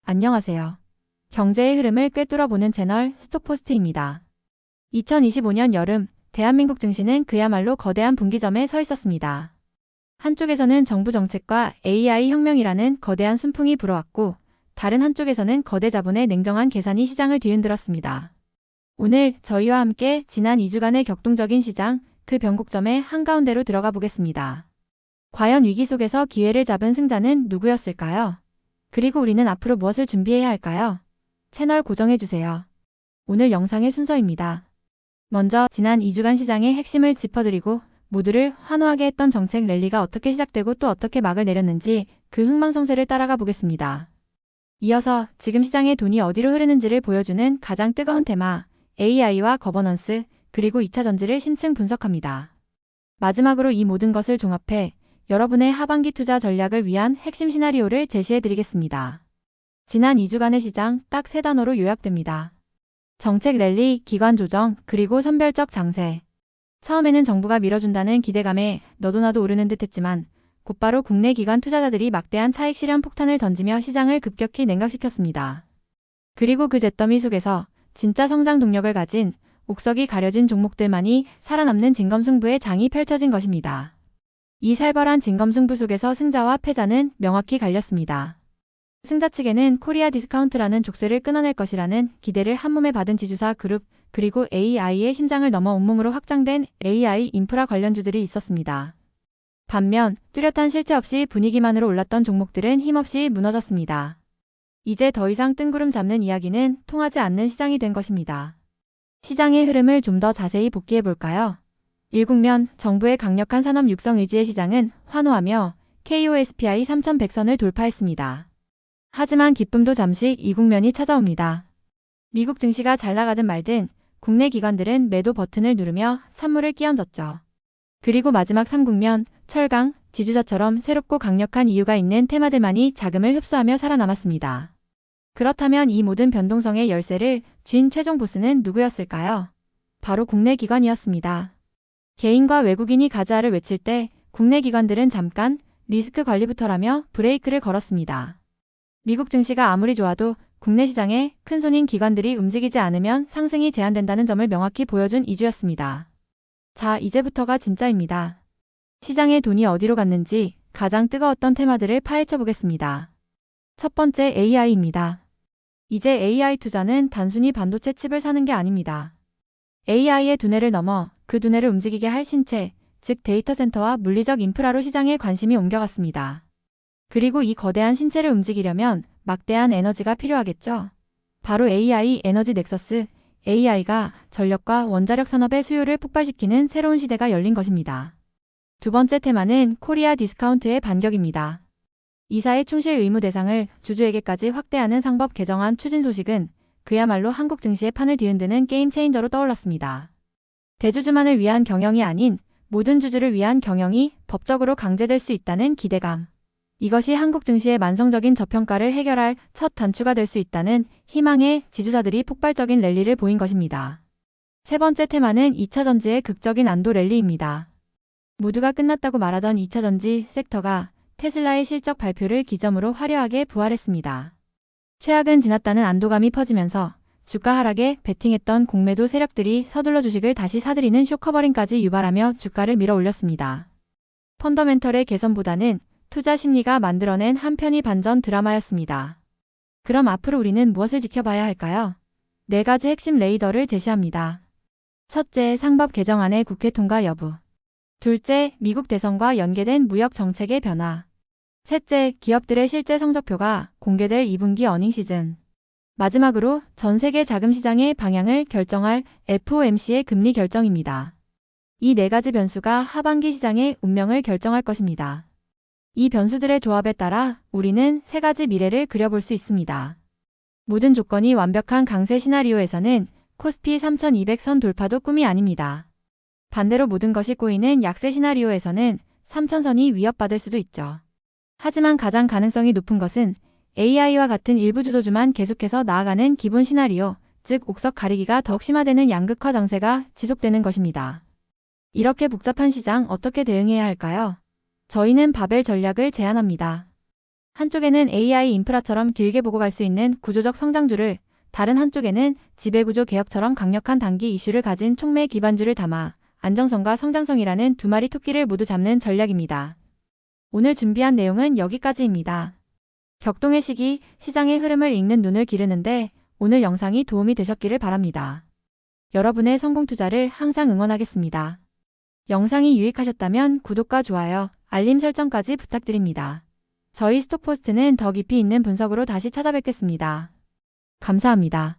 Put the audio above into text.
안녕하세요. 경제의 흐름을 꿰뚫어보는 채널 스톡포스트입니다. 2025년 여름, 대한민국 증시는 그야말로 거대한 분기점에 서 있었습니다. 한쪽에서는 정부 정책과 AI 혁명이라는 거대한 순풍이 불어왔고, 다른 한쪽에서는 거대 자본의 냉정한 계산이 시장을 뒤흔들었습니다. 오늘 저희와 함께 지난 2주간의 격동적인 시장, 그 변곡점의 한가운데로 들어가 보겠습니다. 과연 위기 속에서 기회를 잡은 승자는 누구였을까요? 그리고 우리는 앞으로 무엇을 준비해야 할까요? 채널 고정해주세요. 오늘 영상의 순서입니다. 먼저 지난 2주간 시장의 핵심을 짚어드리고 모두를 환호하게 했던 정책 랠리가 어떻게 시작되고 또 어떻게 막을 내렸는지 그 흥망성쇠를 따라가 보겠습니다. 이어서 지금 시장의 돈이 어디로 흐르는지를 보여주는 가장 뜨거운 테마, AI와 거버넌스, 그리고 2차 전지를 심층 분석합니다. 마지막으로 이 모든 것을 종합해 여러분의 하반기 투자 전략을 위한 핵심 시나리오를 제시해드리겠습니다. 지난 2주간의 시장 딱 3단어로 요약됩니다. 정책 랠리, 기관 조정, 그리고 선별적 장세. 처음에는 정부가 밀어준다는 기대감에 너도 나도 오르는 듯 했지만 곧바로 국내 기관 투자자들이 막대한 차익 실현 폭탄을 던지며 시장을 급격히 냉각시켰습니다. 그리고 그 잿더미 속에서 진짜 성장 동력을 가진 옥석이 가려진 종목들만이 살아남는 진검승부의 장이 펼쳐진 것입니다. 이 살벌한 진검승부 속에서 승자와 패자는 명확히 갈렸습니다. 승자 측에는 코리아 디스카운트라는 족쇄를 끊어낼 것이라는 기대를 한몸에 받은 지주사 그룹, 그리고 AI의 심장을 넘어 온몸으로 확장된 AI 인프라 관련주들이 있었습니다. 반면 뚜렷한 실체 없이 분위기만으로 올랐던 종목들은 힘없이 무너졌습니다. 이제 더 이상 뜬구름 잡는 이야기는 통하지 않는 시장이 된 것입니다. 시장의 흐름을 좀 더 자세히 복기해 볼까요? 1국면 정부의 강력한 산업 육성 의지의 시장은 환호하며 KOSPI 3100선을 돌파했습니다. 하지만 기쁨도 잠시 2국면이 찾아옵니다. 미국 증시가 잘 나가든 말든 국내 기관들은 매도 버튼을 누르며 찬물을 끼얹었죠. 그리고 마지막 3국면 철강, 지주사처럼 새롭고 강력한 이유가 있는 테마들만이 자금을 흡수하며 살아남았습니다. 그렇다면 이 모든 변동성의 열쇠를 쥔 최종 보스는 누구였을까요? 바로 국내 기관이었습니다. 개인과 외국인이 가자를 외칠 때 국내 기관들은 잠깐 리스크 관리부터라며 브레이크를 걸었습니다. 미국 증시가 아무리 좋아도 국내 시장에 큰 손인 기관들이 움직이지 않으면 상승이 제한된다는 점을 명확히 보여준 2주였습니다. 자, 이제부터가 진짜입니다. 시장의 돈이 어디로 갔는지 가장 뜨거웠던 테마들을 파헤쳐 보겠습니다. 첫 번째 AI입니다. 이제 AI 투자는 단순히 반도체 칩을 사는 게 아닙니다. AI의 두뇌를 넘어 그 두뇌를 움직이게 할 신체, 즉 데이터 센터와 물리적 인프라로 시장에 관심이 옮겨갔습니다. 그리고 이 거대한 신체를 움직이려면 막대한 에너지가 필요하겠죠. 바로 AI 에너지 넥서스, AI가 전력과 원자력 산업의 수요를 폭발시키는 새로운 시대가 열린 것입니다. 두 번째 테마는 코리아 디스카운트의 반격입니다. 이사의 충실 의무 대상을 주주에게까지 확대하는 상법 개정안 추진 소식은 그야말로 한국 증시의 판을 뒤흔드는 게임 체인저로 떠올랐습니다. 대주주만을 위한 경영이 아닌 모든 주주를 위한 경영이 법적으로 강제될 수 있다는 기대감. 이것이 한국 증시의 만성적인 저평가를 해결할 첫 단추가 될 수 있다는 희망에 지주사들이 폭발적인 랠리를 보인 것입니다. 세 번째 테마는 2차 전지의 극적인 안도 랠리입니다. 모두가 끝났다고 말하던 2차 전지 섹터가 테슬라의 실적 발표를 기점으로 화려하게 부활했습니다. 최악은 지났다는 안도감이 퍼지면서 주가 하락에 베팅했던 공매도 세력들이 서둘러 주식을 다시 사들이는 쇼커버링까지 유발하며 주가를 밀어 올렸습니다. 펀더멘털의 개선보다는 투자 심리가 만들어낸 한편의 반전 드라마였습니다. 그럼 앞으로 우리는 무엇을 지켜봐야 할까요? 4가지 핵심 레이더를 제시합니다. 첫째, 상법 개정안의 국회 통과 여부. 둘째, 미국 대선과 연계된 무역 정책의 변화. 셋째, 기업들의 실제 성적표가 공개될 2분기 어닝 시즌. 마지막으로 전 세계 자금 시장의 방향을 결정할 FOMC의 금리 결정입니다. 이 4가지 변수가 하반기 시장의 운명을 결정할 것입니다. 이 변수들의 조합에 따라 우리는 3가지 미래를 그려볼 수 있습니다. 모든 조건이 완벽한 강세 시나리오에서는 코스피 3200선 돌파도 꿈이 아닙니다. 반대로 모든 것이 꼬이는 약세 시나리오에서는 3000선이 위협받을 수도 있죠. 하지만 가장 가능성이 높은 것은 AI와 같은 일부 주도주만 계속해서 나아가는 기본 시나리오, 즉 옥석 가리기가 더욱 심화되는 양극화 장세가 지속되는 것입니다. 이렇게 복잡한 시장 어떻게 대응해야 할까요? 저희는 바벨 전략을 제안합니다. 한쪽에는 AI 인프라처럼 길게 보고 갈 수 있는 구조적 성장주를, 다른 한쪽에는 지배구조 개혁처럼 강력한 단기 이슈를 가진 촉매 기반주를 담아 안정성과 성장성이라는 두 마리 토끼를 모두 잡는 전략입니다. 오늘 준비한 내용은 여기까지입니다. 격동의 시기, 시장의 흐름을 읽는 눈을 기르는데 오늘 영상이 도움이 되셨기를 바랍니다. 여러분의 성공 투자를 항상 응원하겠습니다. 영상이 유익하셨다면 구독과 좋아요, 알림 설정까지 부탁드립니다. 저희 스톡포스트는 더 깊이 있는 분석으로 다시 찾아뵙겠습니다. 감사합니다.